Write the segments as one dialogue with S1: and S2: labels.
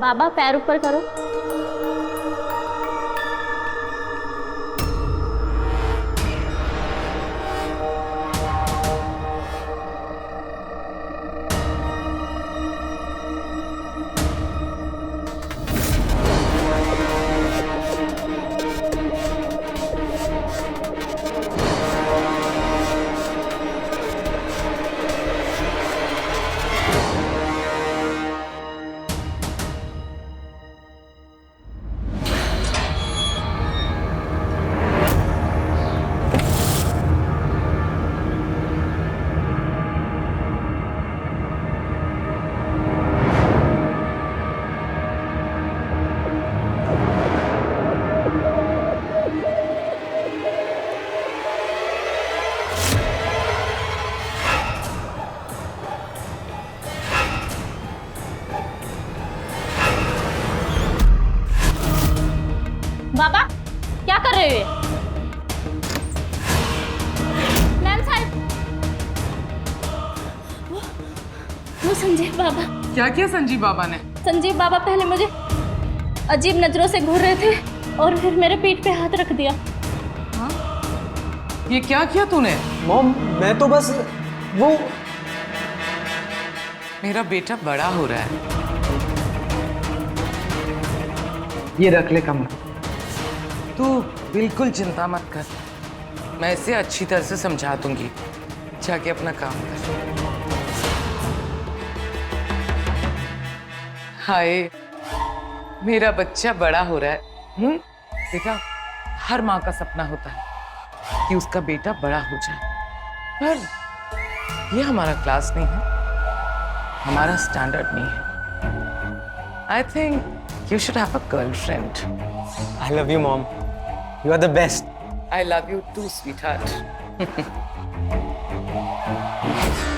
S1: बाबा पैर ऊपर करो। बाबा क्या कर रहे हो? मैम साहब, वो संजीव बाबा।
S2: क्या किया संजीव बाबा ने?
S1: संजीव बाबा पहले मुझे अजीब नजरों से घूर रहे थे और फिर मेरे पीठ पे हाथ रख दिया।
S2: हाँ? ये क्या किया तूने?
S3: मॉम मैं तो बस वो
S2: मेरा बेटा बड़ा हो रहा है।
S3: ये रख ले कमरा।
S2: तू बिल्कुल चिंता मत कर, मैं इसे अच्छी तरह से समझा दूंगी। जाके अपना काम कर। हाय, मेरा बच्चा बड़ा हो रहा है। बेटा, हर माँ का सपना होता है कि उसका बेटा बड़ा हो जाए, पर ये हमारा क्लास नहीं है, हमारा स्टैंडर्ड नहीं है। I think you should have a girlfriend.
S3: I love you, Mom. You are the best.
S2: I love you too, sweetheart.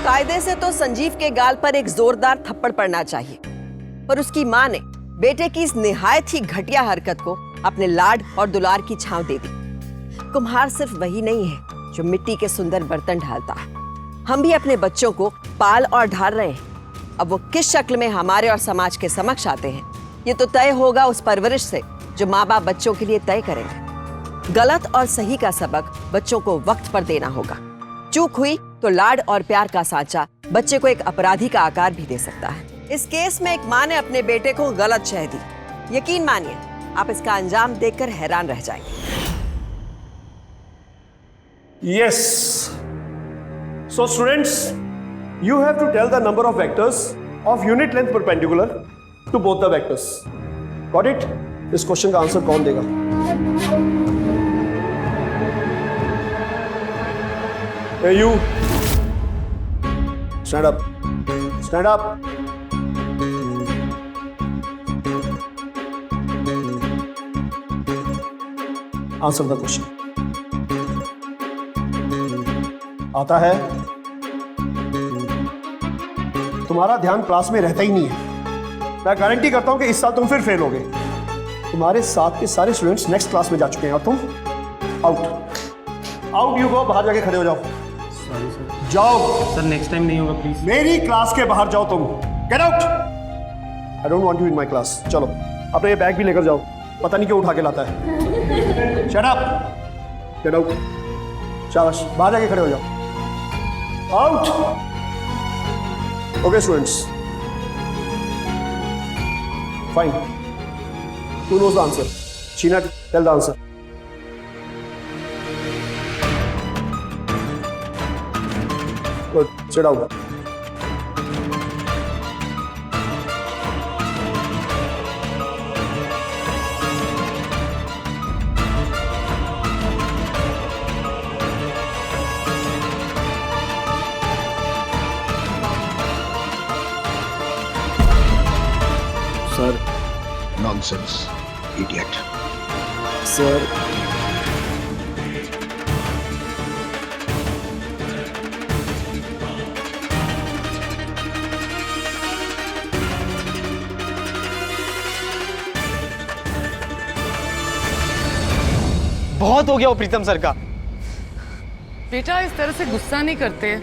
S4: कायदे से तो संजीव के गाल पर एक जोरदार थप्पड़ पड़ना चाहिए, पर उसकी मां ने बेटे की इस निहायत ही घटिया हरकत को अपने लाड और दुलार की छांव दे दी। कुम्हार सिर्फ वही नहीं है जो मिट्टी के सुंदर बर्तन ढालता है, हम भी अपने बच्चों को पाल और ढाल रहे हैं। अब वो किस शक्ल में हमारे और समाज के समक्ष आते हैं, ये तो तय होगा उस परवरिश से जो माँ बाप बच्चों के लिए तय करेंगे। गलत और सही का सबक बच्चों को वक्त पर देना होगा। चूक हुई तो लाड और प्यार का सांचा बच्चे को एक अपराधी का आकार भी दे सकता है। इस केस में एक माँ ने अपने बेटे को गलत शह दी। यकीन मानिए, आप इसका अंजाम देखकर हैरान रह जाएंगे।
S5: Yes. So students, you have to tell the number of vectors of unit length perpendicular to both the vectors. Got it? इस क्वेश्चन का आंसर कौन देगा? Hey you, stand up. Stand up. Answer the question. आता है? तुम्हारा ध्यान class में रहता ही नहीं है। मैं गारंटी करता हूं कि इस साल तुम फिर फेल होगे। तुम्हारे साथ के सारे स्टूडेंट्स नेक्स्ट क्लास में जा चुके हैं और तुम आउट। आउट यू गो, बाहर जाके खड़े हो जाओ। Sorry sir. जाओ
S3: सर, नेक्स्ट टाइम नहीं होगा प्लीज।
S5: मेरी क्लास के बाहर जाओ तुम। Get out. I don't want you in my class. चलो अपने ये बैग भी लेकर जाओ, पता नहीं क्यों उठा के लाता है। Shut up. Get out. शाबाश, बाहर जाके खड़े हो जाओ। Out. Okay students, fine. Who knows the answer? Sheena, tell the answer. Good. Sit down. Sir.
S6: Nonsense. Idiot.
S5: Sir.
S3: बहुत हो गया वो प्रीतम सर का।
S2: बेटा, इस तरह से गुस्सा नहीं करते।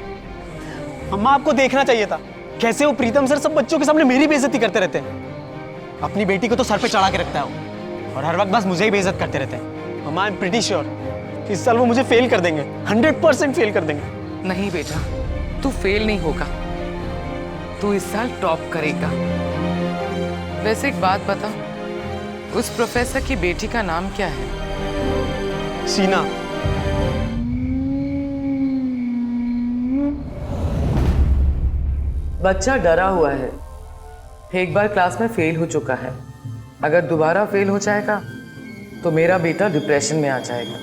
S3: अम्मा आपको देखना चाहिए था कैसे वो प्रीतम सर सब बच्चों के सामने मेरी बेइज्जती करते रहते हैं। अपनी बेटी को तो सर पे चढ़ा के रखता है वो, और हर वक्त बस मुझे ही बेइज्जत करते रहते हैं। अम्मा आई एम प्रीटी श्योर इस साल वो मुझे फेल कर देंगे, 100% फेल कर देंगे।
S2: नहीं बेटा, तू फेल नहीं होगा, तू इस साल टॉप करेगा। वैसे एक बात बता, उस प्रोफेसर की बेटी का नाम क्या है?
S3: शीना।
S2: बच्चा डरा हुआ है, एक बार क्लास में फेल हो चुका है, अगर दोबारा फेल हो जाएगा तो मेरा बेटा डिप्रेशन में आ जाएगा।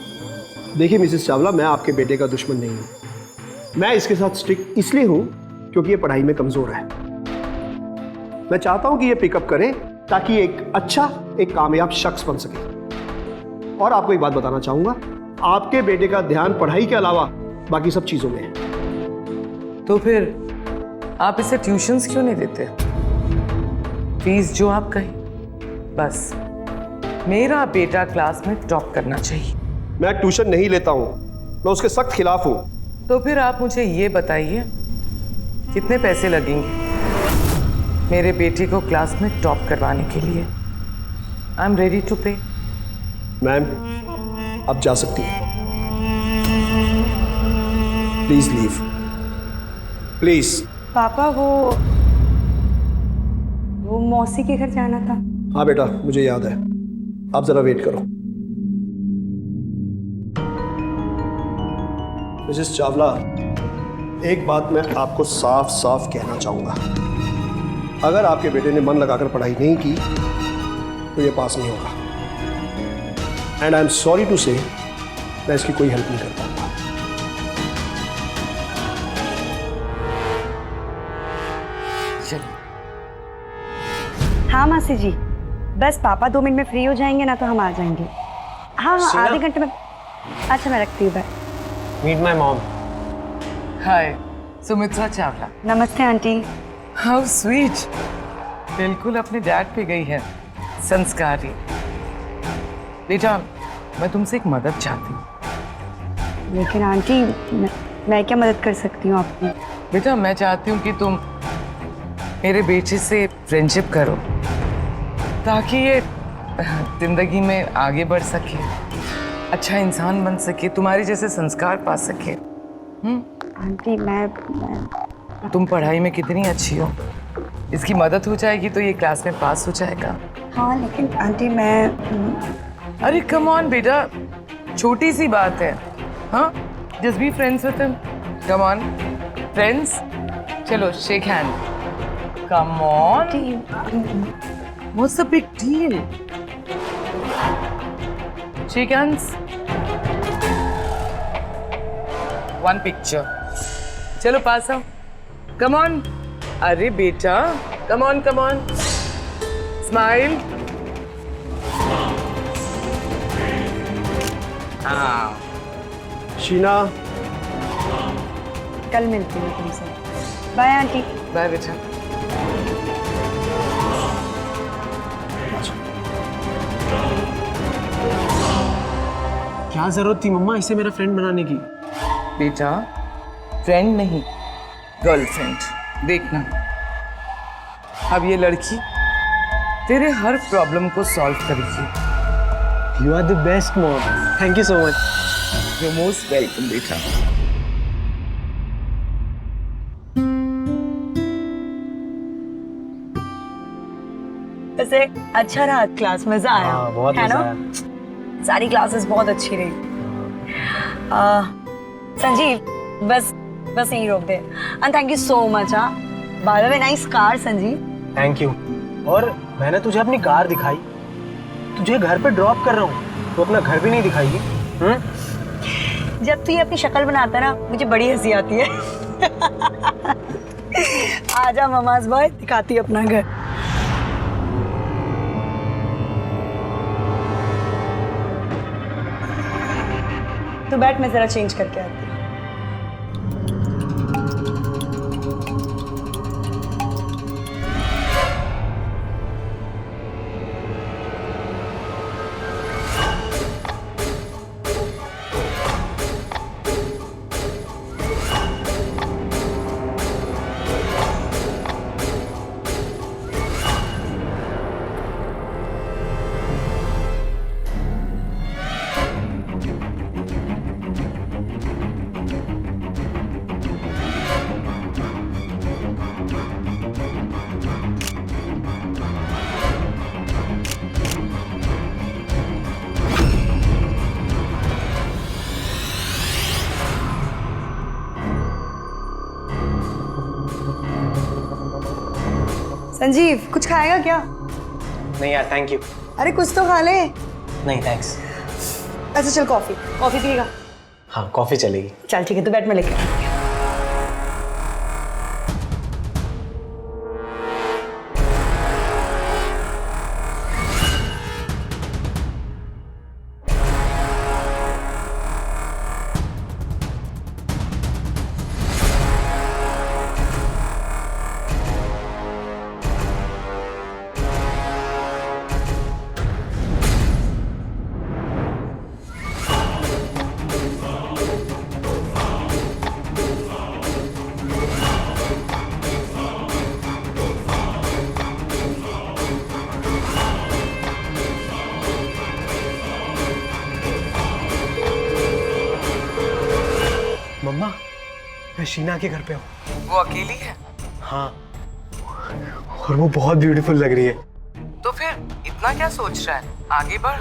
S5: देखिए मिसेस चावला, मैं आपके बेटे का दुश्मन नहीं हूँ। मैं इसके साथ स्ट्रिक्ट इसलिए हूँ क्योंकि ये पढ़ाई में कमजोर है। मैं चाहता हूँ कि ये पिकअप करे ताकि एक अच्छा, एक कामयाब शख्स बन सके। और आपको एक बात बताना चाहूंगा, आपके बेटे का ध्यान पढ़ाई के अलावा बाकी सब चीजों में है।
S2: तो फिर आप इसे ट्यूशंस क्यों नहीं देते? फीस जो आप कहें, बस मेरा बेटा क्लास में टॉप करना चाहिए।
S5: मैं ट्यूशन नहीं लेता हूँ, मैं उसके सख्त खिलाफ हूँ।
S2: तो फिर आप मुझे ये बताइए, कितने पैसे लगेंगे मेरे बेटे को क्लास में टॉप करवाने के लिए? आई एम रेडी टू पे।
S5: मैम, आप जा सकती हैं। Please leave, please.
S7: पापा वो मौसी के घर जाना था।
S5: हाँ बेटा, मुझे याद है। आप जरा वेट करो। मिसेस चावला, एक बात मैं आपको साफ साफ कहना चाहूंगा, अगर आपके बेटे ने मन लगाकर पढ़ाई नहीं की तो ये पास नहीं होगा। And I am sorry to say, मैं इसकी कोई हेल्प नहीं कर पाऊंगा।
S7: हाँ मासी जी, बस पापा 2 मिनट में फ्री हो जाएंगे ना तो हम आ जाएंगे। हाँ हाँ, आधे घंटे में। अच्छा, मैं रखती हूँ, bye.
S3: Meet my mom.
S2: Hi, Sumitra Chawla.
S7: नमस्ते आंटी।
S2: हाउ स्वीट, बिल्कुल अपने डैड पे गई है, संस्कारी। बेटा, मैं तुमसे एक मदद चाहती हूँ।
S7: लेकिन आंटी, मैं क्या मदद कर सकती हूँ आपकी?
S2: बेटा, मैं चाहती हूँ कि तुम मेरे बेटे से फ्रेंडशिप करो ताकि ये जिंदगी में आगे बढ़ सके, अच्छा इंसान बन सके, तुम्हारे जैसे संस्कार पा सके।
S7: आंटी मैं
S2: तुम पढ़ाई में कितनी अच्छी हो, इसकी मदद हो जाएगी तो ये क्लास में पास हो जाएगा।
S7: हाँ, लेकिन आंटी मैं।
S2: अरे कम ऑन बेटा, छोटी सी बात है। हाँ, just be friends with him. Come on friends, चलो shake hand. Come on, what's the big deal? Shake hands, one picture. चलो पास आओ, कम ऑन। अरे बेटा, come on come on, smile. हाँ
S5: शीना,
S7: कल मिलती हूँ तुमसे। Bye aunty.
S2: बाय बेटा।
S3: क्या जरूरत थी मम्मा इसे मेरा फ्रेंड बनाने की?
S2: बेटा, फ्रेंड नहीं, गर्लफ्रेंड। देखना, अब ये लड़की तेरे हर प्रॉब्लम को सॉल्व करेगी।
S3: You are the best mom, thank you so much.
S2: You most welcome बेटा।
S7: वैसे अच्छा रहा क्लास, मजा आया।
S3: बहुत
S7: है
S3: मजा
S7: ना?
S3: आया।
S7: सारी क्लासेस बहुत अच्छी रही। संजीव, बस यहीं रोक दे। And thank you so much. By the way, nice car Sanjeev.
S3: Thank you. और मैंने तुझे अपनी कार दिखाई, तुझे घर पे ड्रॉप कर रहा हूँ, तो अपना घर भी नहीं दिखाएगी?
S7: जब तू ये अपनी शक्ल बनाता है ना, मुझे बड़ी हंसी आती है। आजा ममाज बॉय, दिखाती है अपना घर। तो बैठ, मैं जरा चेंज करके आती हूँ। संजीव कुछ खाएगा क्या?
S3: नहीं यार, थैंक यू।
S7: अरे कुछ तो खा ले।
S3: नहीं थैंक्स।
S7: अच्छा चल कॉफी पिएगा?
S3: हाँ कॉफी चलेगी।
S7: चल ठीक है, तो बैठ में लेके आती हूँ।
S3: मम्मा, मैं शीना के घर पे हूँ।
S2: वो अकेली है?
S3: हाँ, और वो बहुत ब्यूटीफुल लग रही है।
S2: तो फिर इतना क्या सोच रहा है, आगे बढ़।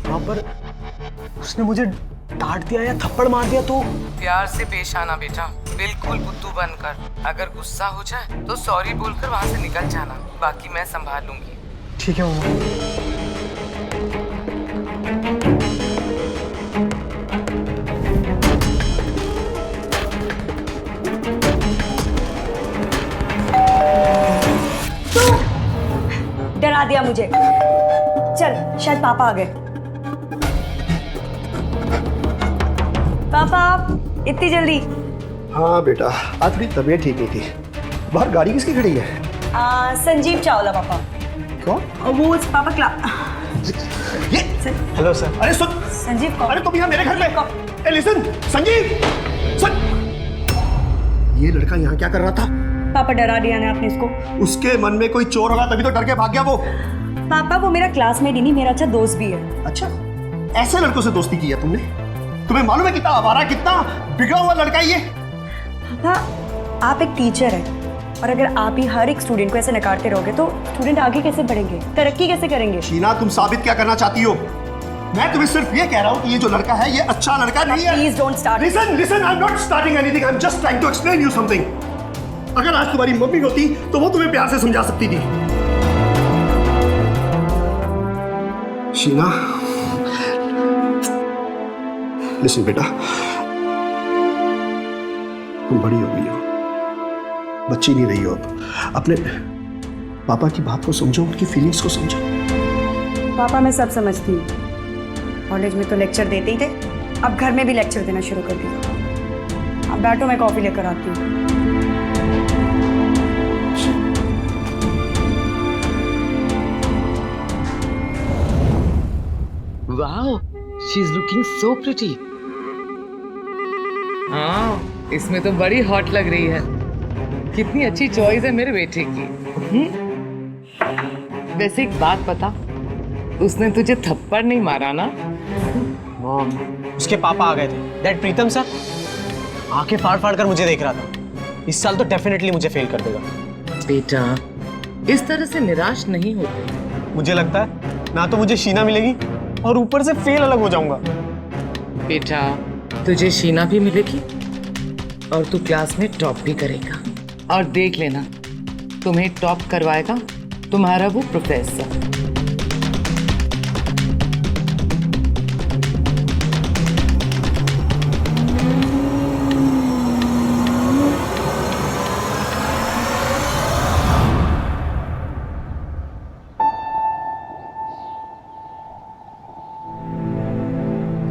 S3: वहाँ पर उसने मुझे डांट दिया या थप्पड़ मार दिया तो?
S2: प्यार से पेश आना बेटा, बिल्कुल बुद्धू बनकर। अगर गुस्सा हो जाए तो सॉरी बोलकर वहाँ से निकल जाना, बाकी मैं संभाल लूंगी।
S3: ठीक है मम्मा।
S7: डरा दिया मुझे। चल शायद पापा आ गए। पापा इतनी जल्दी?
S5: हाँ बेटा, आज थोड़ी तबीयत ठीक नहीं थी। बाहर गाड़ी किसकी खड़ी है?
S7: संजीव चावला पापा।
S5: कौन?
S7: वो पापा
S5: ये
S3: हेलो सर।
S5: अरे सुन
S7: संजीव कौन?
S5: अरे तुम यहाँ मेरे घर में। ए लिसन संजीव, सुन। ये लड़का यहाँ क्या कर रहा था?
S7: पापा डरा दिया ना आपने इसको।
S5: उसके मन में कोई चोर होगा तभी तो डर के भाग गया वो।
S7: पापा वो मेरा क्लासमेट ही नहीं, मेरा अच्छा दोस्त भी है।
S5: अच्छा, ऐसे लड़कों से दोस्ती की है तुमने? तुम्हें मालूम है कितना आवारा, कितना बिगड़ा हुआ लड़का है ये?
S7: पापा आप एक टीचर हैं और अगर आप ही हर एक स्टूडेंट को ऐसे नकारते रहोगे तो स्टूडेंट आगे कैसे बढ़ेंगे, तरक्की कैसे करेंगे?
S5: शीना, तुम साबित क्या करना चाहती हो? मैं तुम्हें सिर्फ ये कह रहा हूँ कि ये जो लड़का है ये अच्छा लड़का नहीं है।
S7: Please don't start.
S5: Listen, I am not starting anything, I am just trying to explain you something. अगर आज तुम्हारी मम्मी होती तो वो तुम्हें प्यार से समझा सकती थी। शीना, लिसन बेटा, तुम बड़ी हो गई हो, बच्ची नहीं रही हो अब। अपने पापा की बात को समझो, उनकी फीलिंग्स को समझो।
S7: पापा मैं सब समझती हूँ, कॉलेज में तो लेक्चर देते ही थे, अब घर में भी लेक्चर देना शुरू कर दिया। अब बैठो, मैं कॉफी लेकर आती हूँ।
S2: Wow, she's looking so pretty. हाँ, इसमें तो बड़ी हॉट लग रही है। कितनी अच्छी चॉइस है मेरे बेटे की। वैसे एक बात बता, उसने तुझे थप्पड़ नहीं मारा ना?
S3: उसके पापा आ गए थे, डैड प्रीतम सर। आंखें फाड़ फाड़ कर मुझे देख रहा था। इस साल तो डेफिनेटली मुझे फेल कर देगा।
S2: बेटा, इस तरह से निराश नहीं होते।
S3: मुझे लगता है ना तो मुझे शीना मिलेगी और ऊपर से फेल अलग हो जाऊंगा।
S2: बेटा, तुझे शीना भी मिलेगी और तू क्लास में टॉप भी करेगा। और देख लेना, तुम्हें टॉप करवाएगा तुम्हारा वो प्रोफेसर।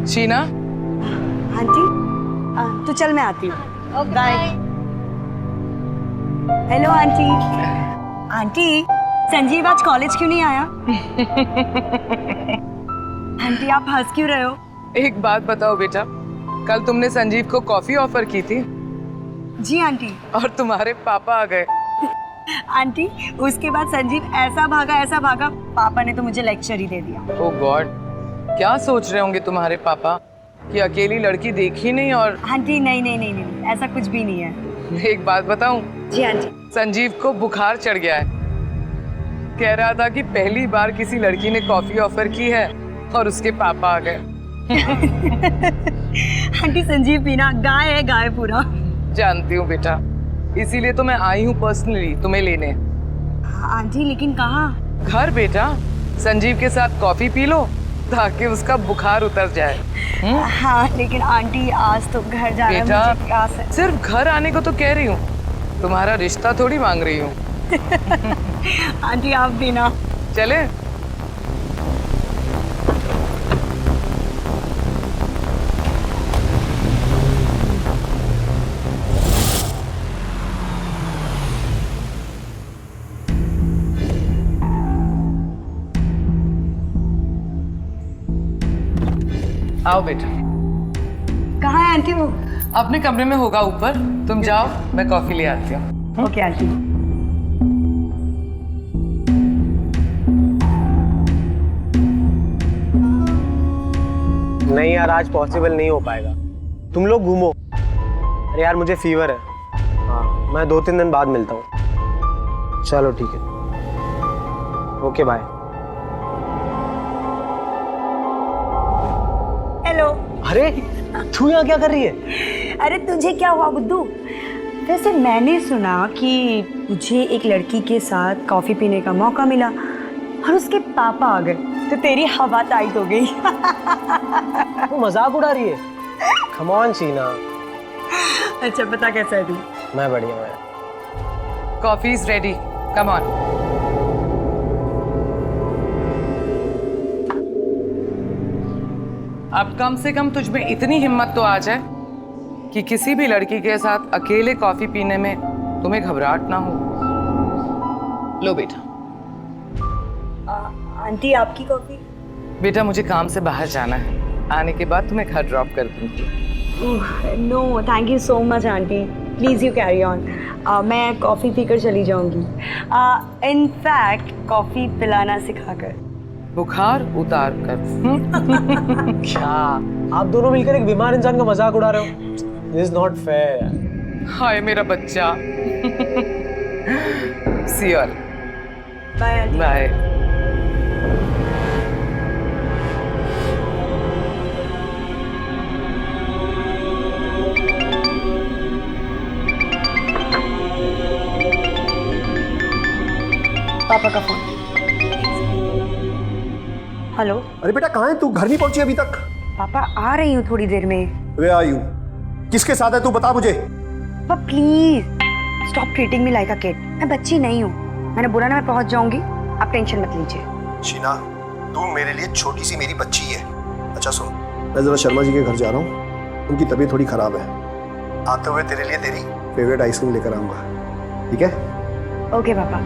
S2: शीना,
S7: आंटी तो चल मैं आती हूँ। Bye. Hello aunty. Aunty Sanjeev आज कॉलेज क्यों नहीं आया? आंटी आप हंस क्यों रहे हो?
S2: एक बात बताओ बेटा, कल तुमने संजीव को कॉफी ऑफर की थी?
S7: जी आंटी।
S2: और तुम्हारे पापा आ गए।
S7: आंटी उसके बाद संजीव ऐसा भागा, पापा ने तो मुझे लेक्चर ही दे दिया।
S2: ओह गॉड, क्या सोच रहे होंगे तुम्हारे पापा कि अकेली लड़की देखी नहीं? और
S7: आंटी नहीं, ऐसा कुछ भी नहीं है।
S2: एक बात बताऊं? जी आंटी। संजीव को बुखार चढ़ गया है, कह रहा था कि पहली बार किसी लड़की ने कॉफी ऑफर की है और उसके पापा आ गए।
S7: आंटी संजीव पीना गाय है, गाय पूरा।
S2: जानती हूँ बेटा, इसीलिए तो मैं आई हूँ पर्सनली तुम्हें लेने।
S7: आंटी लेकिन कहाँ?
S2: घर बेटा, संजीव के साथ कॉफी पी लो ताकि उसका बुखार उतर जाए।
S7: हाँ लेकिन आंटी आज तो घर जाना है,
S2: बेटा
S7: मुझे प्यास है।
S2: सिर्फ घर आने को तो कह रही हूँ, तुम्हारा रिश्ता थोड़ी मांग रही हूँ।
S7: आंटी आप भी ना।
S2: चले? आओ बेटा।
S7: कहाँ है आंटी वो?
S2: अपने कमरे में होगा ऊपर, तुम जाओ, मैं कॉफी ले आती हूँ।
S7: Okay aunty.
S3: नहीं यार, आज पॉसिबल नहीं हो पाएगा। तुम लोग घूमो। अरे यार मुझे फीवर है। हाँ, मैं 2-3 दिन बाद मिलता हूँ। चलो ठीक है, ओके बाय।
S7: हेलो।
S3: अरे तू यहाँ क्या कर रही है?
S7: अरे तुझे क्या हुआ बुद्धू? वैसे मैंने सुना कि तुझे एक लड़की के साथ कॉफी पीने का मौका मिला और उसके पापा आ गए तो तेरी हवा टाइट हो गई।
S3: तू मजाक उड़ा रही है? Come on Sheena.
S7: अच्छा पता कैसा है तू?
S3: मैं बढ़िया हूँ।
S2: Coffee is ready, come on. अब कम से कम तुझ में इतनी हिम्मत तो आ जाए कि किसी भी लड़की के साथ अकेले कॉफी पीने में तुम्हें घबराहट ना हो। लो बेटा।
S7: आंटी आपकी कॉफी?
S2: बेटा मुझे काम से बाहर जाना है, आने के बाद तुम्हें घर ड्रॉप कर दूंगी।
S7: No thank you so much aunty, please you carry on. मैं कॉफ़ी पीकर चली जाऊंगी। इनफैक्ट कॉफ़ी पिलाना सिखाकर।
S2: बुखार उतार कर।
S3: क्या आप दोनों मिलकर एक बीमार इंसान का मजाक उड़ा रहे हो? This is not fair.
S2: Hi मेरा बच्चा। See you.
S7: बाय।
S2: बाय।
S7: पापा का फोन। हेलो।
S5: अरे बेटा कहाँ है तू? घर नहीं पहुंची अभी तक?
S7: पापा आ रही हूँ थोड़ी देर में।
S5: वे आयु, किसके साथ है तू बता मुझे।
S7: पापा please stop treating me like a kid. मैं बच्ची नहीं हूँ, मैंने बोला ना मैं पहुंच जाऊंगी, आप टेंशन मत लीजिए।
S5: शीना, तू मेरे लिए छोटी सी मेरी बच्ची है। अच्छा सुन, मैं जरा शर्मा जी के घर जा रहा हूँ, उनकी तबीयत थोड़ी खराब है। आते हुए तेरे लिए तेरी फेवरेट आइसक्रीम लेकर आऊंगा, ठीक है?
S7: ओके पापा।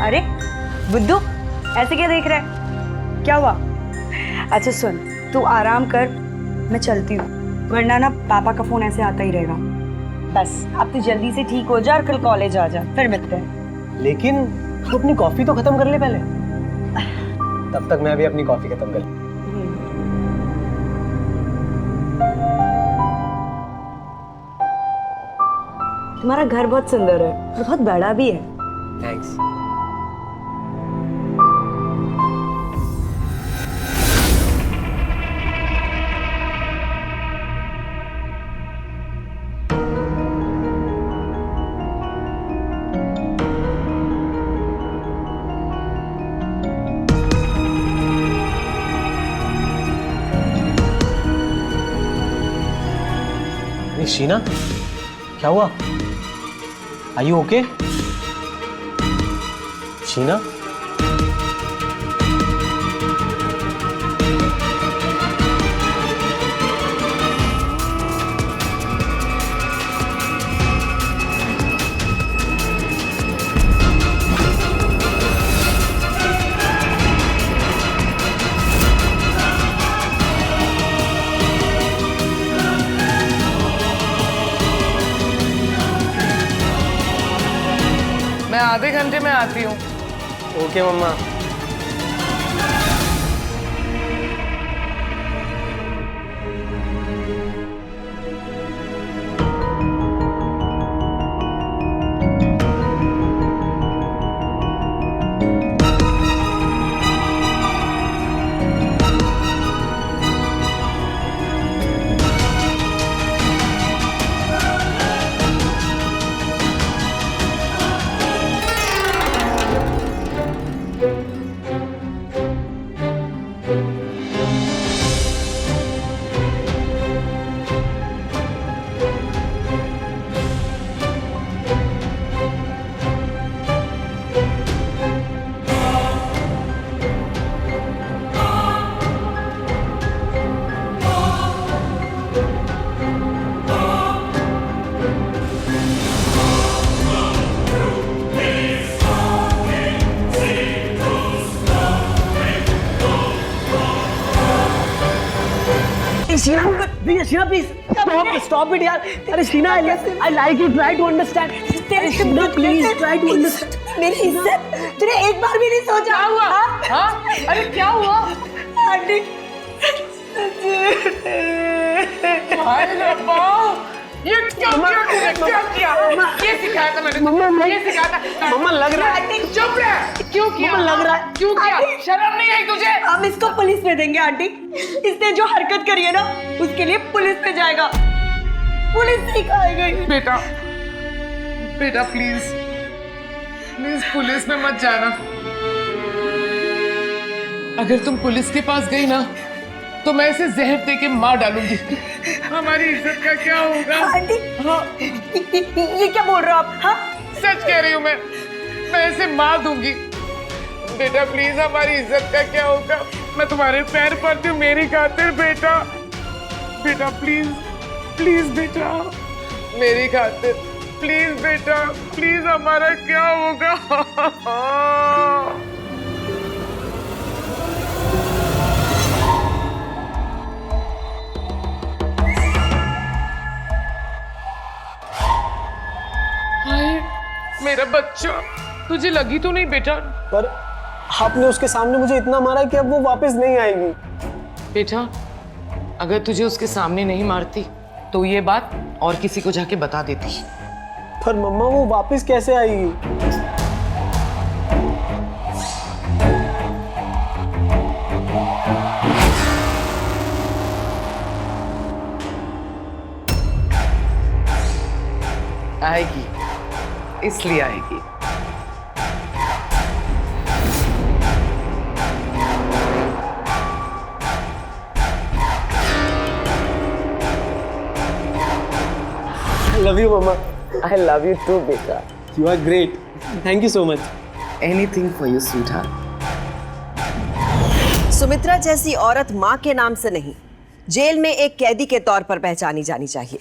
S7: अरे बुद्धू ऐसे क्या देख रहा है? क्या हुआ? अच्छा सुन, तू आराम कर, मैं चलती हूँ, वरना ना पापा का फोन ऐसे आता ही रहेगा। बस अब तू जल्दी से ठीक हो जा और कल कॉलेज आ जा, फिर मिलते हैं।
S3: लेकिन तू अपनी कॉफी तो खत्म कर ले पहले। तब तक मैं भी अपनी कॉफी खत्म कर लूं।
S7: तुम्हारा घर बहुत सुंदर है और बहुत बड़ा भी है।
S3: थैंक्स। शीना क्या हुआ? Are you okay? शीना?
S2: मैं आधे घंटे में आती हूँ।
S3: Okay mama. Sheena please stop it यार। अरे Sheena I like you, try to understand. Sheena please try to understand
S7: मेरी इज्जत तूने एक बार भी नहीं सोचा?
S2: क्या हुआ? हाँ? अरे क्या हुआ?
S7: आंटी
S2: हाय रब्बा, ये क्या किया? ये सिखाया था मैंने, ये सिखाया था।
S3: मम्मा लग रहा है।
S2: चुप रह। क्यों किया?
S3: मम्मा लग रहा है।
S2: क्यों किया? शर्म नहीं आई तुझे?
S7: हम इसको पुलिस में देंगे आंटी। इसने जो हरकत करी है ना उसके लिए पुलिस में जाएगा, पुलिस सिखाएगा।
S2: बेटा, बेटा प्लीज, प्लीज पुलिस में मत जाना। अगर तुम पुलिस के पास गई ना तो मैं इसे जहर दे के मार डालूंगी। हमारी इज्जत का क्या होगा?
S7: आंटी
S2: हाँ,
S7: ये क्या बोल रहे हो आप? हाँ
S2: सच कह रही हूँ मैं इसे मार दूंगी। बेटा प्लीज, हमारी इज्जत का क्या होगा? मैं तुम्हारे पैर पड़ती हूँ मेरी खातिर बेटा। बेटा प्लीज, प्लीज बेटा, मेरी खातिर प्लीज बेटा, प्लीज हमारा क्या होगा? हाय मेरा बच्चा, तुझे लगी तो नहीं बेटा?
S3: पर आपने उसके सामने मुझे इतना मारा कि अब वो वापस नहीं आएगी।
S2: बेटा अगर तुझे उसके सामने नहीं मारती तो ये बात और किसी को जाके बता देती।
S3: पर मम्मा वो वापस कैसे आएगी?
S2: आएगी, इसलिए आएगी।
S3: I love you, Mama.
S2: I love you too, बेटा।
S3: You are great. Thank you so much.
S2: Anything for you, sweetheart.
S4: Sumitra जैसी औरत माँ के नाम से नहीं, जेल में एक कैदी के तौर पर पहचानी जानी चाहिए।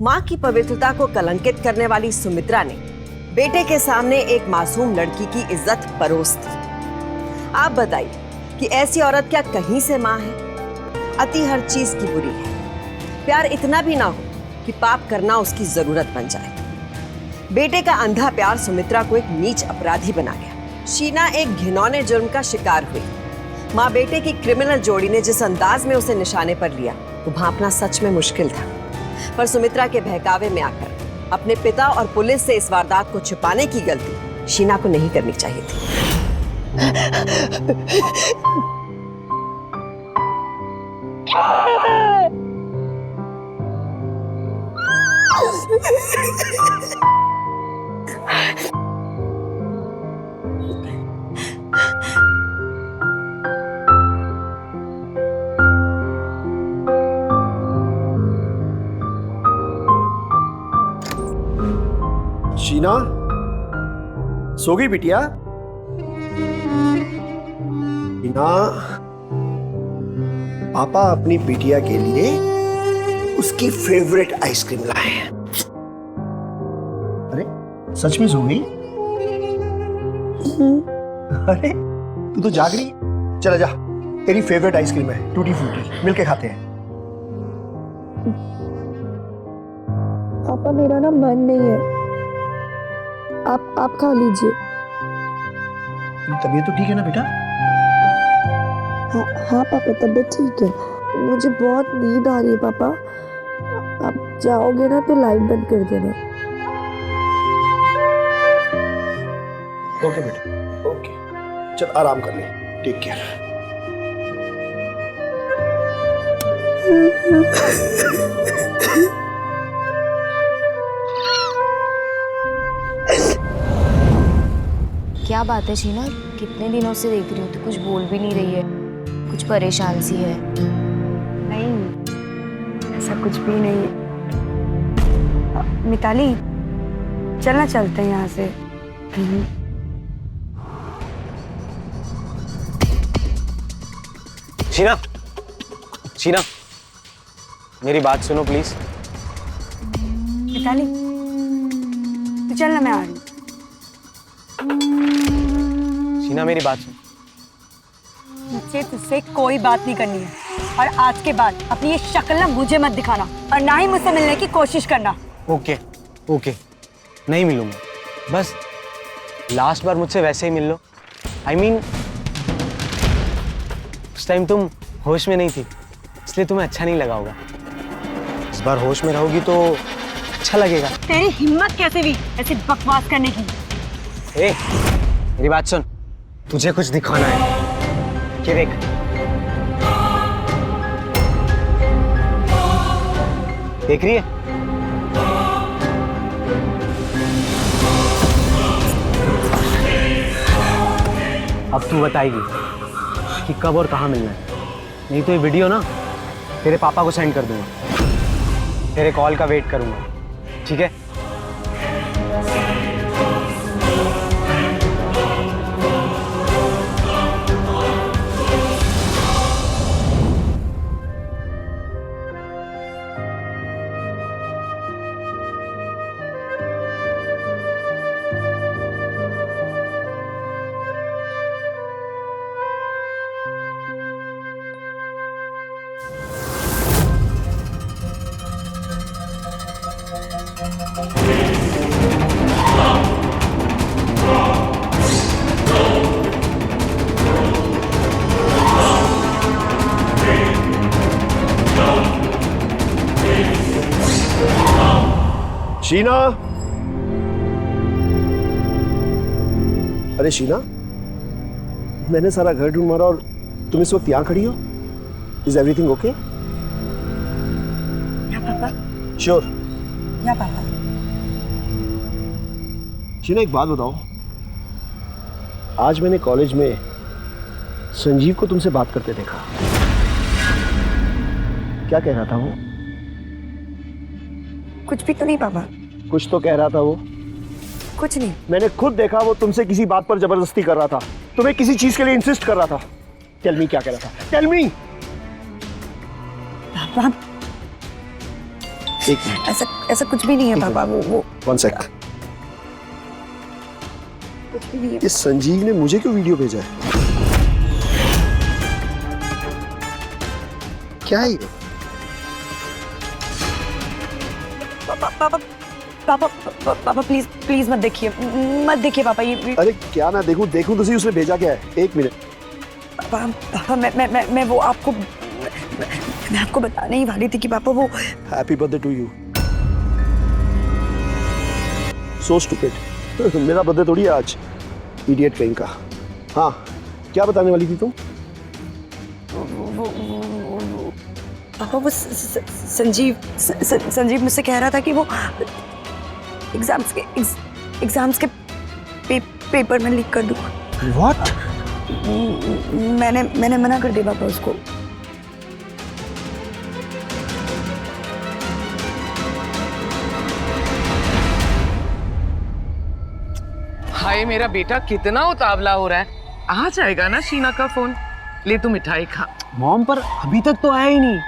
S4: माँ की पवित्रता को कलंकित करने वाली सुमित्रा ने बेटे के सामने एक मासूम लड़की की इज्जत परोस दी। आप बताइए कि ऐसी औरत क्या कहीं से माँ है? अति हर चीज की बुरी है। प्यार इतना भी ना हो कि पाप करना उसकी जरूरत बन जाए। बेटे का अंधा प्यार सुमित्रा को एक नीच अपराधी बना गया। शीना एक घिनौने जुर्म का शिकार हुई। माँ बेटे की क्रिमिनल जोड़ी ने जिस अंदाज में उसे निशाने पर लिया वो भांपना सच में मुश्किल था। पर सुमित्रा के बहकावे में आकर अपने पिता और पुलिस से इस वारदात को छुपाने की गलती शीना को नहीं करनी चाहिए थी।
S5: शीना, सो गई बिटिया? शीना, पापा अपनी बिटिया के लिए उसकी फेवरेट आइसक्रीम लाए हैं। अरे सच में सो गई? अरे तू तो जाग रही। चला जा, तेरी फेवरेट आइसक्रीम है, टूटी फ्रूटी, मिलके खाते हैं।
S8: पापा मेरा ना मन नहीं है, आप खा लीजिए।
S5: तबीयत तो ठीक है ना बेटा?
S8: हाँ पापा तबीयत ठीक है। मुझे बहुत नींद आ रही है पापा। आप जाओगे ना तो लाइट बंद कर देना।
S5: ओके बेटा, ओके। चल आराम कर ले, टेक केयर।
S9: क्या बात है शीना, कितने दिनों से देख रही हूँ तो कुछ बोल भी नहीं रही है, कुछ परेशान सी है।
S7: नहीं ऐसा कुछ भी नहीं है। मिताली चलना, चलते हैं यहाँ से।
S3: शीना, शीना, मेरी बात सुनो प्लीज।
S7: मिताली तो चलना, मैं आ रही हूँ।
S3: शीना मेरी बात सुन।
S7: मुझसे तुझसे कोई बात नहीं करनी है। और आज के बाद अपनी ये शक्ल ना मुझे मत दिखाना और ना ही मुझसे मिलने की कोशिश करना।
S3: ओके ओके, नहीं मिलूंगा, बस लास्ट बार मुझसे वैसे ही मिल लो। I mean, उस टाइम तुम होश में नहीं थी, इसलिए तुम्हें अच्छा नहीं लगा होगा। इस बार होश में रहोगी तो अच्छा लगेगा।
S7: तेरी हिम्मत कैसे हुई ऐसी बकवास करने की?
S3: ए, मेरी बात सुन, तुझे कुछ दिखाना है, ये देख। देख रही है? अब तू बताएगी कि कब और कहाँ मिलना है, नहीं तो ये वीडियो ना तेरे पापा को सेंड कर दूंगा, तेरे कॉल का वेट करूंगा, ठीक है?
S5: शीना, अरे शीना, मैंने सारा घर ढूंढ मारा और तुम इस वक्त यहाँ खड़ी हो। Is everything okay?
S7: या पापा,
S5: श्योर?
S7: या पापा।
S5: शीना एक बात बताओ, आज मैंने कॉलेज में संजीव को तुमसे बात करते देखा, क्या कह रहा था वो?
S7: कुछ भी तो नहीं पापा।
S5: कुछ तो कह रहा था वो।
S7: कुछ नहीं।
S5: मैंने खुद देखा, वो तुमसे किसी बात पर जबरदस्ती कर रहा था, तुम्हें किसी चीज के लिए इंसिस्ट कर रहा था। टेल मी क्या कह रहा था, टेल मी।
S7: पापा
S5: एक मिनट,
S7: ऐसा कुछ भी नहीं है पापा। वो
S5: वन सेक।
S7: कुछ भी नहीं है।
S5: इस संजीव ने मुझे क्यों वीडियो भेजा है? क्या है ये?
S7: पापा पापा पापा प्लीज प्लीज मत देखिए, मत देखिए पापा ये।
S5: अरे क्या ना देखूं तो सही, उसने भेजा क्या है? एक मिनट।
S7: पापा पापा मैं वो आपको मैं आपको बताने ही वाली थी कि पापा वो।
S5: Happy birthday to you. So stupid. मेरा बर्थडे थोड़ी है आज, इडियट कहीं का। हाँ, क्या बताने वाली थी तुम?
S7: पापा वो संजीव मुझसे कह रहा था कि वो एग्जाम्स के पेपर में लीक कर दूँ।
S5: What?
S7: मैंने मना कर दिया पापा उसको।
S2: हाय मेरा बेटा कितना उतावला हो रहा है। आ जाएगा ना शीना का फोन। ले तू मिठाई खा।
S3: मॉम, पर अभी तक तो आया ही नहीं।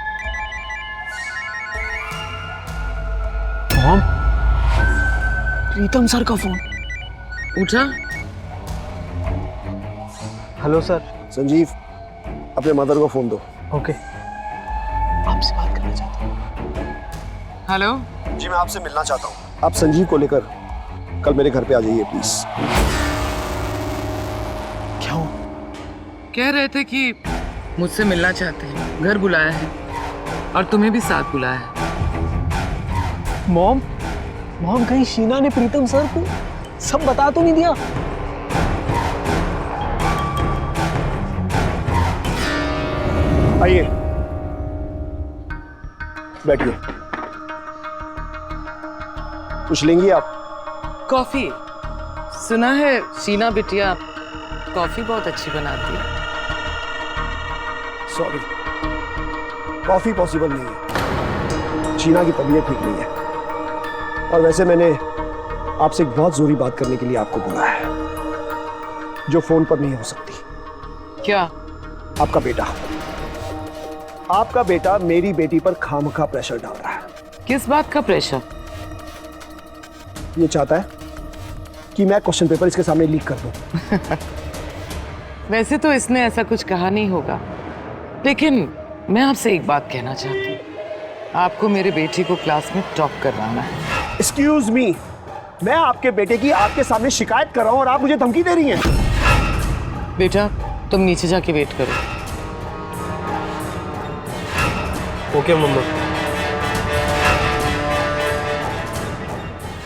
S3: मॉम, प्रीतम सर का फोन।
S2: उठा।
S3: Hello sir.
S5: संजीव, अपने मदर को फोन दो।
S3: ओके, आपसे बात करना चाहता हूँ।
S2: हेलो
S5: जी, मैं आपसे मिलना चाहता हूँ। आप संजीव को लेकर कल मेरे घर पे आ जाइए प्लीज।
S3: क्या हुआ?
S2: कह रहे थे कि मुझसे मिलना चाहते हैं, घर बुलाया है और तुम्हें भी साथ बुलाया है।
S3: मॉम, कहीं शीना ने प्रीतम सर को सब बता तो नहीं दिया?
S5: आइए, बैठिए। कुछ लेंगी आप?
S2: कॉफी। सुना है शीना बिटिया कॉफी बहुत अच्छी बनाती है।
S5: सॉरी, कॉफी पॉसिबल नहीं है। शीना की तबीयत ठीक नहीं है और वैसे मैंने आपसे एक बहुत जरूरी बात करने के लिए आपको बुलाया है, जो फोन पर नहीं हो सकती।
S2: क्या?
S5: आपका बेटा मेरी बेटी पर खामखा प्रेशर डाल रहा है।
S2: किस बात का प्रेशर?
S5: ये चाहता है कि मैं क्वेश्चन पेपर इसके सामने लीक कर दूं।
S2: वैसे तो इसने ऐसा कुछ कहा नहीं होगा, लेकिन मैं आपसे एक बात कहना चाहती हूँ, आपको मेरे बेटी को क्लास में टॉप करवाना है।
S5: एक्सक्यूज मी, मैं आपके बेटे की आपके सामने शिकायत कर रहा हूँ और आप मुझे धमकी दे रही हैं।
S2: बेटा तुम नीचे जाके वेट करो।
S3: ओके मम्मा।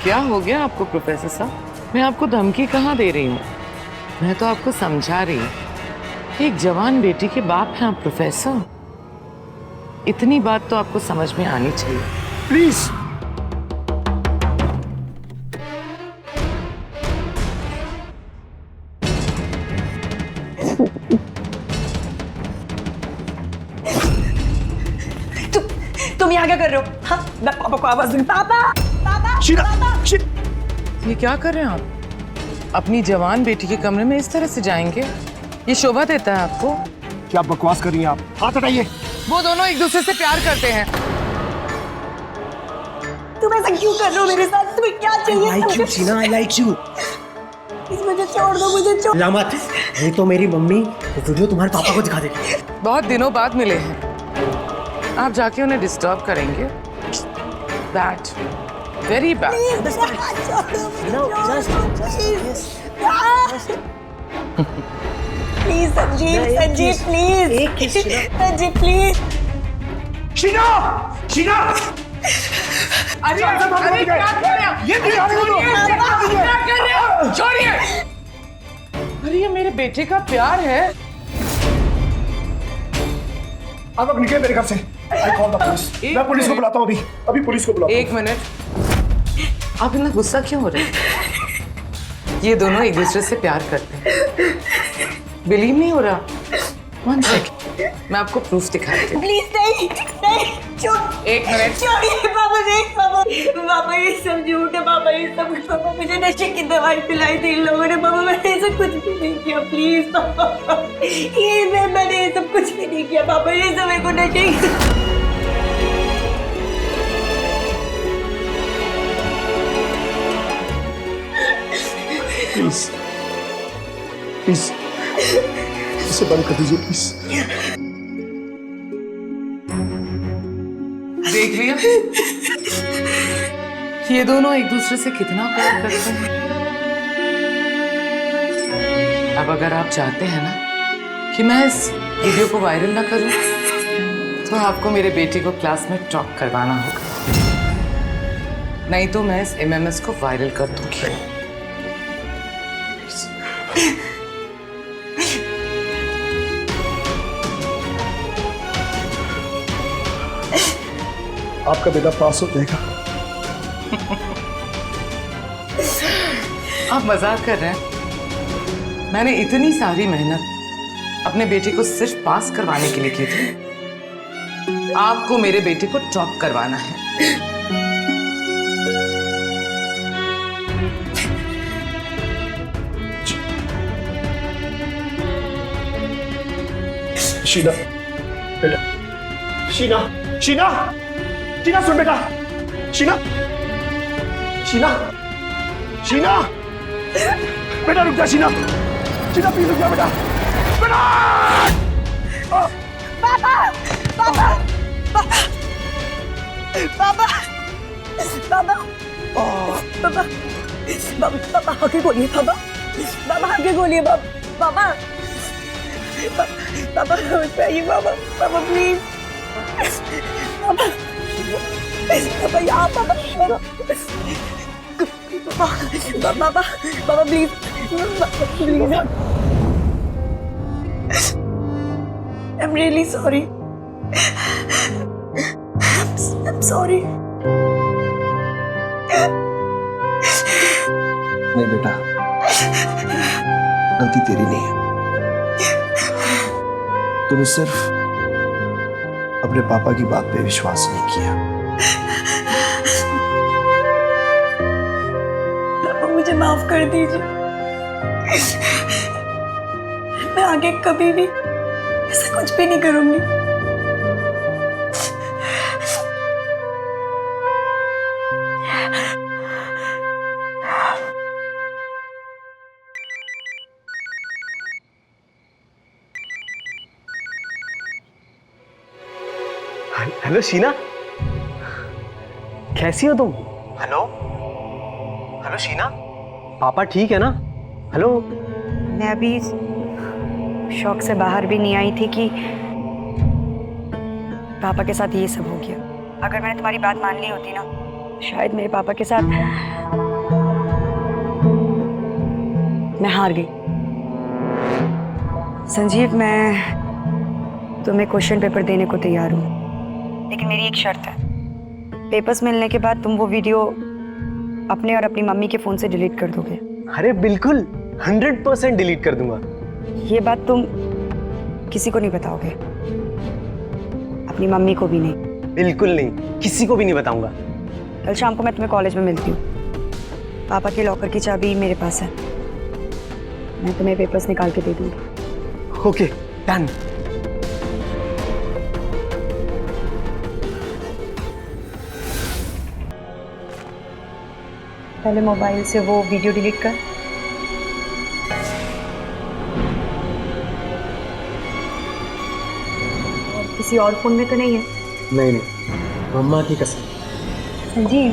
S2: क्या हो गया आपको प्रोफेसर साहब? मैं आपको धमकी कहाँ दे रही हूँ, मैं तो आपको समझा रही हूँ। एक जवान बेटी के बाप हैं आप प्रोफेसर, इतनी बात तो आपको समझ में आनी चाहिए।
S5: प्लीज।
S7: तुम यहाँ क्या कर रहे हो? हाँ, मैं पापा को आवाज दूंगी। पापा, पापा,
S5: शीना,
S2: ये क्या कर रहे हैं आप? अपनी जवान बेटी के कमरे में इस तरह से जाएंगे? ये शोभा देता है आपको?
S5: क्या बकवास कर रही हैं आप? हाथ हटाइए।
S2: वो दोनों एक दूसरे से प्यार करते हैं।
S7: तुम ऐसा क्यों कर रहे हो मेरे साथ? तुम्हें क्या चाहिए?
S3: I like you, Sheena, I like you।
S7: Please मुझे छोड़ दो, मुझे छोड़।
S3: लामत, ये तो मेरी मम्मी वीडियो तुम्हारे पापा को दिखा देगी।
S2: बहुत दिनों बाद मिले हैं, आप जाके उन्हें डिस्टर्ब करेंगे? Bad, very bad.
S7: Please Sanjeev, Sanjeev please, Sanjeev please.
S5: Sheena, Sheena,
S2: अरे क्या कर रहे हैं?
S5: ये क्या कर रहे हो?
S2: छोड़िए। अरे ये मेरे बेटे का प्यार है।
S5: आप अब निकले मेरे घर से। I call the police। मैं पुलिस को बुलाता हूँ अभी पुलिस को बुलाता हूँ।
S2: एक मिनट, आप इतना गुस्सा क्यों हो रहे हैं? ये दोनों एक दूसरे से प्यार करते हैं, बिलीव नहीं हो रहा? वन सेकंड, मैं आपको प्रूफ दिखाती हूँ।
S7: प्लीज नहीं, नहीं, छोड़।
S2: एक मिनट।
S7: छोड़िए पापा, नहीं पापा, पापा ये सब झूठ है पापा, ये सब। पापा मुझे नशे की दवाई पिलाई थी इन लोगों ने पापा, मैंने ऐसा कुछ भी नहीं किया प्लीज पापा। ये मैंने ये सब कुछ भी नहीं किया पापा, ये सब मेरे को नशे
S5: प्लीज, प्लीज, इसे बंद कर दीजिए प्लीज।
S2: देख लिया, ये दोनों एक दूसरे से कितना प्यार करते हैं। अब अगर आप चाहते हैं ना कि मैं इस वीडियो को वायरल ना करूं, तो आपको मेरे बेटे को क्लास में टॉप करवाना होगा, नहीं तो मैं इस एमएमएस को वायरल कर दूंगी।
S5: आपका बेटा पास हो जाएगा।
S2: आप मजाक कर रहे हैं? मैंने इतनी सारी मेहनत अपने बेटे को सिर्फ पास करवाने के लिए की थी, आपको मेरे बेटे को टॉप करवाना है।
S5: शीना, बेटा, शीना, शीना, शीना सुन बेटा, शीना, शीना, शीना, बेटा रुक जा शीना, शीना प्लीज रुक जा बेटा, बेटा।
S7: पापा, पापा, पापा, पापा, पापा, पापा, पापा आगे बोलिए पापा, पापा आगे बोलिए पापा, पापा बताइए पापा, पापा प्लीज, पापा, पापा यहाँ पापा, पापा, पापा please, please, I'm really sorry. I'm sorry.
S6: नहीं बेटा, गलती तेरी नहीं है। तूने सिर्फ अपने पापा की बात पे विश्वास नहीं किया।
S7: पापा मुझे माफ कर दीजिए, मैं आगे कभी भी ऐसा कुछ भी नहीं करूंगी।
S3: हेलो शीना, कैसी हो तुम? हेलो हेलो शीना, पापा ठीक है ना? हेलो।
S7: मैं अभी शौक से बाहर भी नहीं आई थी कि पापा के साथ ये सब हो गया। अगर मैंने तुम्हारी बात मान ली होती ना, शायद मेरे पापा के साथ मैं हार गई। संजीव, मैं तुम्हें क्वेश्चन पेपर देने को तैयार हूँ, लेकिन मेरी एक शर्त है। पेपर्स मिलने के बाद तुम वो वीडियो अपने और अपनी मम्मी के फोन से डिलीट कर दोगे।
S3: अरे बिल्कुल, 100% डिलीट कर दूंगा।
S7: ये बात तुम किसी को नहीं बताओगे? अपनी मम्मी को भी नहीं?
S3: बिल्कुल नहीं, किसी को भी नहीं बताऊंगा।
S7: कल शाम को मैं तुम्हें कॉलेज में मिलती हूँ। पापा के लॉकर की चाबी मेरे पास है, मैं तुम्हें पेपर्स निकाल के दे दूंगी।
S3: Okay, done.
S7: पहले मोबाइल से वो वीडियो डिलीट कर। और किसी और फोन में तो नहीं है?
S3: नहीं नहीं, मम्मा की कसम।
S7: संजीव,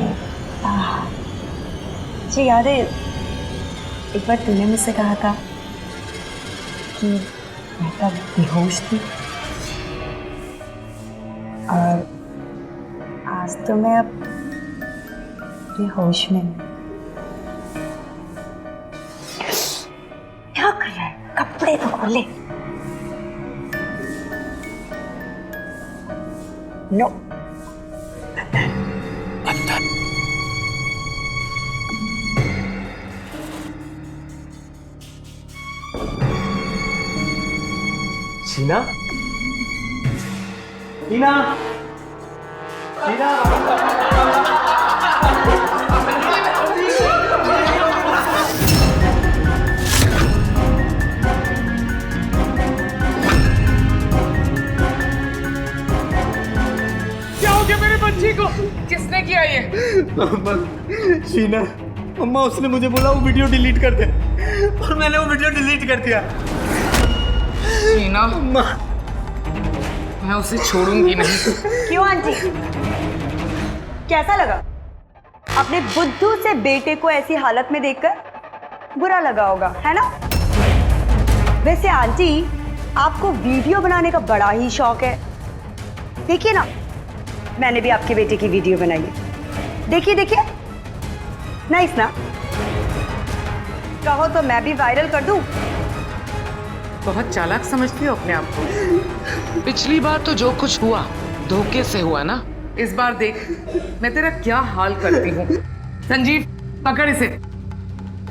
S7: मुझे याद है एक बार तूने मुझसे कहा था कि मैं तब बेहोश थी, और आज तो मैं अब बेहोश में हूँ। क्या कर रहा है? कपड़े तो खोले। नो,
S3: शीना, शीना, शीना।
S2: क्या हो गया मेरे बच्ची को? किसने किया ये?
S3: शीना, मम्मा उसने मुझे बोला वो वीडियो डिलीट कर दे, और मैंने वो वीडियो डिलीट कर दिया।
S2: शीना, मैं उसे छोड़ूंगी नहीं।
S7: क्यों आंटी? कैसा लगा? अपने बुद्धू से बेटे को ऐसी हालत में देखकर बुरा लगा होगा, है ना? वैसे आंटी, आपको वीडियो बनाने का बड़ा ही शौक है। देखिए ना, मैंने भी आपके बेटे की वीडियो बनाई है। देखिए देखिए, नाइस ना? कहो तो मैं भी वायरल कर दूं?
S2: बहुत चालाक समझती हो अपने आप को। पिछली बार तो जो कुछ हुआ धोखे से हुआ ना, इस बार देख मैं तेरा क्या हाल करती हूँ। संजीव, पकड़ इसे।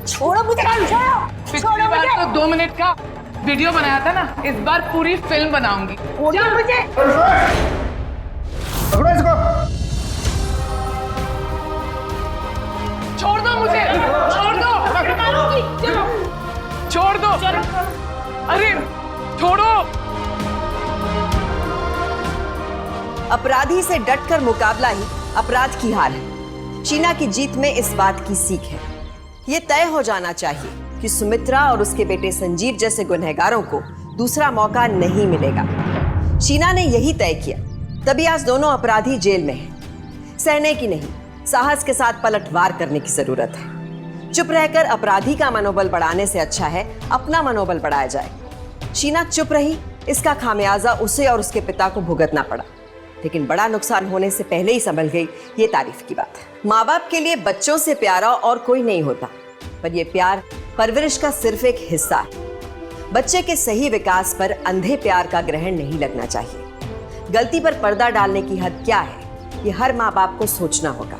S7: छोड़ो मुझे, छोड़ो,
S2: पिछली बार तो 2 मिनट का वीडियो बनाया था ना, इस बार पूरी फिल्म बनाऊंगी।
S7: छोड़ो मुझे।
S5: पकड़ो इसको।
S2: छोड़ दो मुझे, छोड़ दो, छोड़ दो, अरे छोड़ो।
S4: अपराधी से डटकर मुकाबला ही अपराध की हार है। शीना की जीत में इस बात की सीख है। ये तय हो जाना चाहिए कि सुमित्रा और उसके बेटे संजीव जैसे गुनहगारों को दूसरा मौका नहीं मिलेगा। शीना ने यही तय किया, तभी आज दोनों अपराधी जेल में हैं। सहने की नहीं, साहस के साथ पलटवार करने की जरूरत है। चुप रहकर अपराधी का मनोबल बढ़ाने से अच्छा है अपना मनोबल बढ़ाया जाए। शीना चुप रही, इसका खामियाजा उसे और उसके पिता को भुगतना पड़ा, लेकिन बड़ा नुकसान होने से पहले ही संभल गई, ये तारीफ की बात है। माँ बाप के लिए बच्चों से प्यारा और कोई नहीं होता, पर यह प्यार परवरिश का सिर्फ एक हिस्सा है। बच्चे के सही विकास पर अंधे प्यार का ग्रहण नहीं लगना चाहिए। गलती पर पर्दा डालने की हद क्या है, ये हर माँ बाप को सोचना होगा।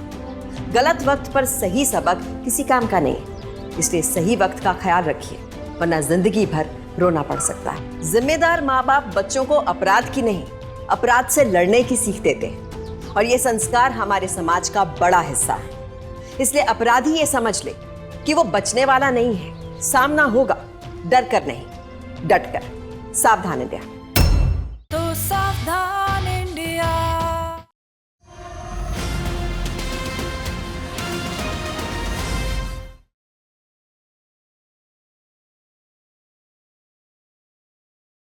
S4: गलत वक्त पर सही सबक किसी काम का नहीं है, इसलिए सही वक्त का ख्याल रखिए, वरना जिंदगी भर रोना पड़ सकता है। जिम्मेदार माँ बाप बच्चों को अपराध की नहीं, अपराध से लड़ने की सीख देते हैं, और ये संस्कार हमारे समाज का बड़ा हिस्सा है। इसलिए अपराधी ये समझ ले कि वो बचने वाला नहीं है, सामना होगा, डर कर नहीं, डट कर। सावधान इंडिया।
S1: तो सावधान।